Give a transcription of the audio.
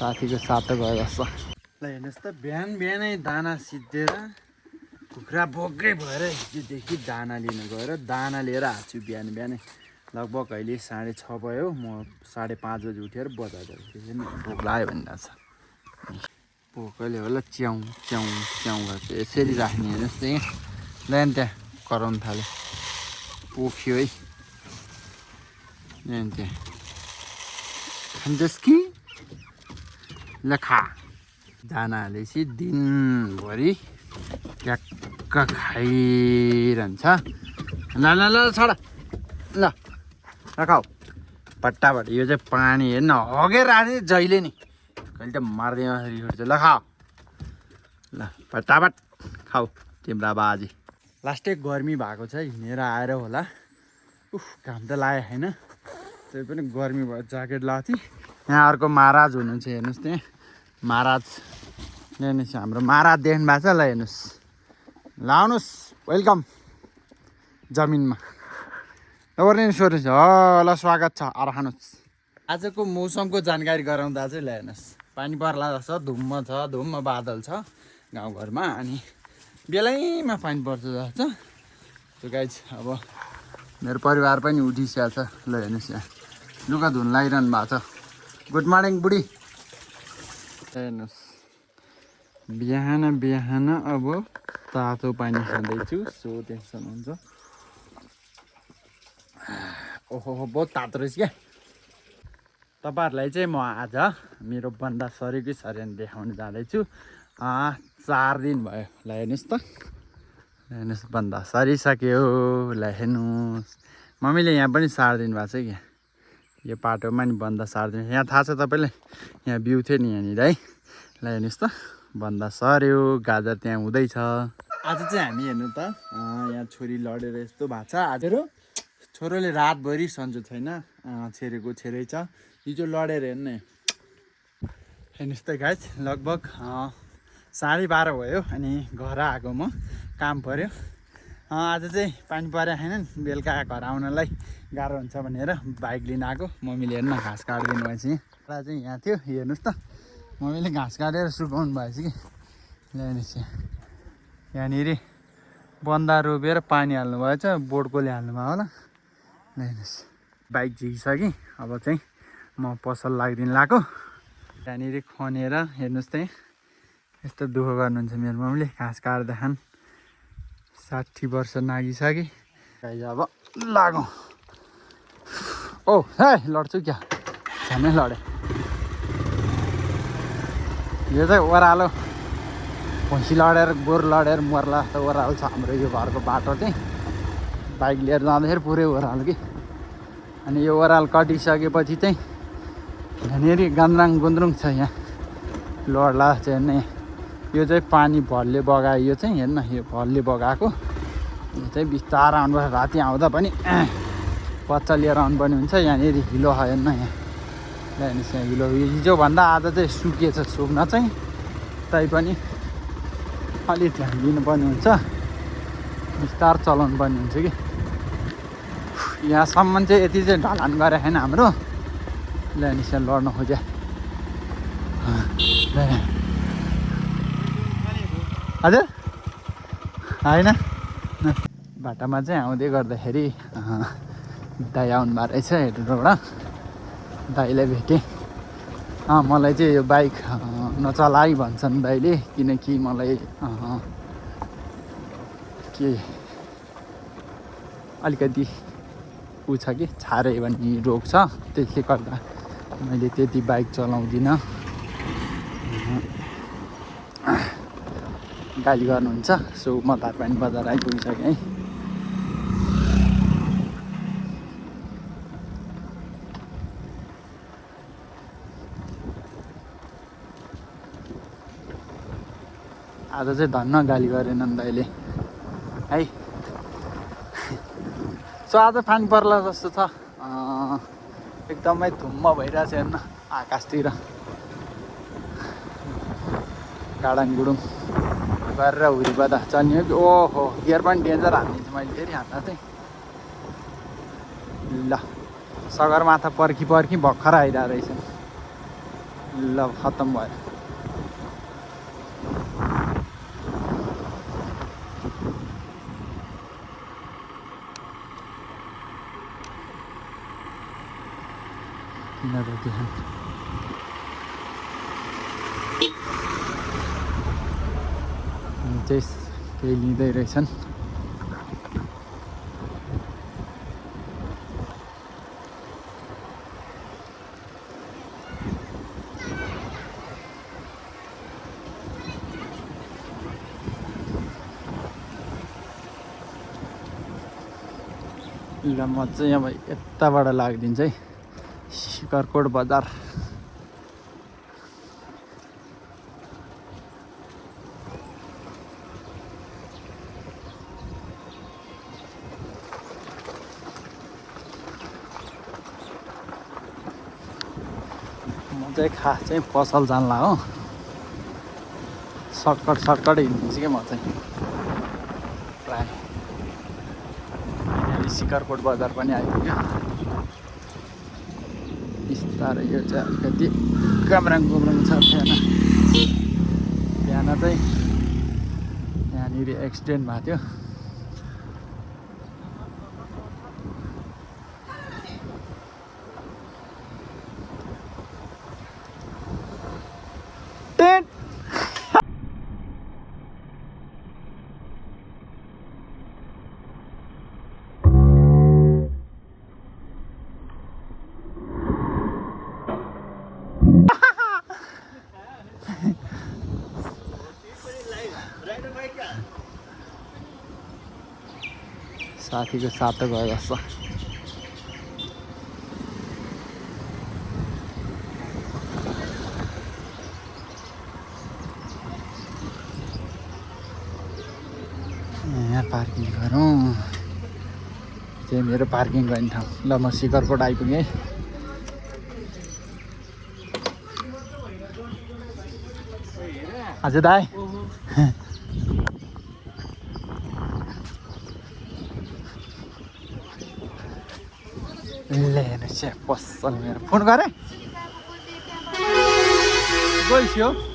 साथीको सातो गयो जस्तो ल हेर्नुहोस् त बिहान बिहानै दाना सिद्धेर कुखुरा बोक्रै भएर हिजोदेखि दाना लिन गएर दाना लिएर आएको छु बिहान बिहानै लगभग अहिले 6:30 भयो म 5:30 बजी उठेर बजार गएको भोक लाग्यो भनिरहेको छ भोकले होला च्याउ च्याउ च्याउ गर्छ यसरी राख्ने हेर्नुहोस् त यहाँ ल्यान त्यहाँ कराउनु थाल्यो पोख्यो है ल्यान त्यहाँ खान्छस् कि ल खा दाना हालेपछि दिनभरि ट्याक्क खाइरहन्छ ल ल ल छोडा ल खाऊ पट्टाबाट यो चाहिँ पानी हेर्न हगेर राख्ने जहिले नि कहिले त मार्दैमा रिस उठ्छ ल खाऊ ल पट्टाबाट खाऊ तिम्रा बाजी लास्टै गर्मी भएको छ हिँडेर आएर होला उफ घाम त लाग्यो होइन त्यही पनि गर्मी भयो ज्याकेट लगाएको थिएँ यहाँ अर्को महाराज हुनुहुन्छ हेर्नुहोस् त्यहाँ महाराज हेर्नुहोस् हाम्रो महाराज देख्नु भएको छ ल हेर्नुहोस् ल आउनुहोस् वेलकम जमिनमा ओर्ने सोध्नुहोस् ल स्वागत छ आएर खानुहोस् आजको मौसमको जानकारी गराउँदा चाहिँ ल हेर्नुहोस् पानी पर्ला जस्तो धुम्म छ धुम्म बादल छ गाउँघरमा अनि बेलैमा पानी पर्छ जस्तो त्यो गाइज अब मेरो परिवार पनि उठिसकेको छ ल हेर्नुहोस् यहाँ लुगा धुन लागिरहनु भएको छ गुड मर्निङ बुढी हेर्नुहोस् बिहान बिहान अब तातो पानी खाँदैछु सो टेन्सन हुन्छ ओहो बहुत तातो रहेछ क्या तपाईँहरूलाई चाहिँ म आज मेरो बन्दा सऱ्यो कि सरेन देखाउन जाँदैछु 4 दिन भयो ल हेर्नुहोस् त हेर्नुहोस् बन्दा सरिसक्यो ल हेर्नुहोस् मम्मीले यहाँ पनि सार्दिनु भएको छ क्या यो पाटोमा नि बन्दा सार्दिनु यहाँ थाहा छ तपाईँलाई यहाँ बिउ थियो नि यहाँनिर है ल हेर्नुहोस् त बन्दा सर्यो गाजर त्यहाँ हुँदैछ आज चाहिँ हामी हेर्नु त यहाँ छोरी लडेर यस्तो भएको छ आजहरू छोरोले रातभरि सन्चो छैन छेरेको छेरै छ हिजो लडेर हेर्नु हेर्नुहोस् त गाइज लगभग 12:30 भयो अनि घर आएको म काम पऱ्यो आज चाहिँ पानी परेको छैन बेलुका घर आउनलाई गाह्रो हुन्छ भनेर बाइक लिन आएको मम्मीले हेर्न घाँस काटिदिनु भएछ यहाँ चाहिँ यहाँ थियो हेर्नुहोस् त मम्मीले घाँस काटेर सुकाउनु भएछ कि हेर्नुहोस् यहाँनिर बन्दा रोपेर पानी हाल्नु भएछ बोर्डकोले हाल्नु भयो होला हेर्नुहोस् बाइक झिकिसकेँ अब चाहिँ म पसल लाग्दिन लाग्यो त्यहाँनिर खनेर हेर्नुहोस् त यस्तो दुःख गर्नुहुन्छ मेरो मम्मीले घाँस काट्दा खान 60 वर्ष नागिसके अब लागौँ ओ है लड्छु क्या झनै लडे यो चाहिँ ओह्रालो भैँसी लडेर गोरु लडेर मर्ला जस्तो ओह्रालो छ हाम्रो यो घरको बाटो चाहिँ बाइक लिएर जाँदाखेरि पुरै ओह्रालो कि अनि यो ओह्रालो कटिसकेपछि चाहिँ यहाँनिर गान्द्राङ गुन्द्रुङ छ यहाँ लड्ला चाहिँ हेर्न यो चाहिँ पानी भलले बगायो यो चाहिँ हेर्न यो भलले बगाएको यो चाहिँ बिस्तारै आउनुपर्छ राति आउँदा पनि बच्चा लिएर आउनुपर्ने हुन्छ यहाँनिर हिलो हेर्न यहाँ हेर्नुहोस् यहाँ हिलो हिजोभन्दा आज चाहिँ सुकिएछ सुक्न चाहिँ तैपनि अलिक ध्यान दिनुपर्ने हुन्छ बिस्तार चलाउनु पर्ने हुन्छ कि यहाँसम्म चाहिँ यति चाहिँ ढलान गरे छैन हाम्रो ल हेर्नुहोस् यहाँ लड्न खोज्या हजुर होइन बाटामा चाहिँ आउँदै गर्दाखेरि दाइ आउनु भएको रहेछ हेर्नुबाट दाइलाई भेटेँ मलाई चाहिँ यो बाइक नचलाइ भन्छन् दाइले किनकि मलाई के अलिकति उ छ कि छारे भन्ने रोग छ त्यसले गर्दा मैले त्यति बाइक चलाउँदिनँ गाली गर्नुहुन्छ सो म धारपानी बजार आइपुगिसकेँ है आज चाहिँ धन्न गाली गरेनन् दाइले है सो आज पानी पर्ला जस्तो छ एकदमै धुम्म भइरहेछ हेर्न आकाशतिर गाडाङ गुडुङ गरेर हुरीबदा चल्ने हो कि ओहो गियर पनि डेन्जर हालिदिन्छु मैले फेरि हान्दा चाहिँ ल सगरमाथा पर्खी पर्खी भर्खर आइरहेको रहेछ ल खत्तम भयो यिनीहरू देखाउँ चाहिँ केही लिँदै रहेछन् ल म चाहिँ अब यताबाट लाग्दिन्छ है शिखरकोट बजार म चाहिँ खास चाहिँ पसल जान्ला हो सर्टकट हिँड्छु क्या म चाहिँ प्राय शिखरकोट बजार पनि आइपुग्यो बिस्तारै यो चाहिँ अलिकति कामराङ छ बिहान चाहिँ यहाँनिर एक्सिडेन्ट भएको थियो साथीको सातो गयो जस्तो यहाँ पार्किङ गरौँ चाहिँ मेरो पार्किङ गर्ने ठाउँ ल म शिखरकोट आइपुगेँ हजुर दाइ ले पसल मेरो फोन गरेँ गइसक्यो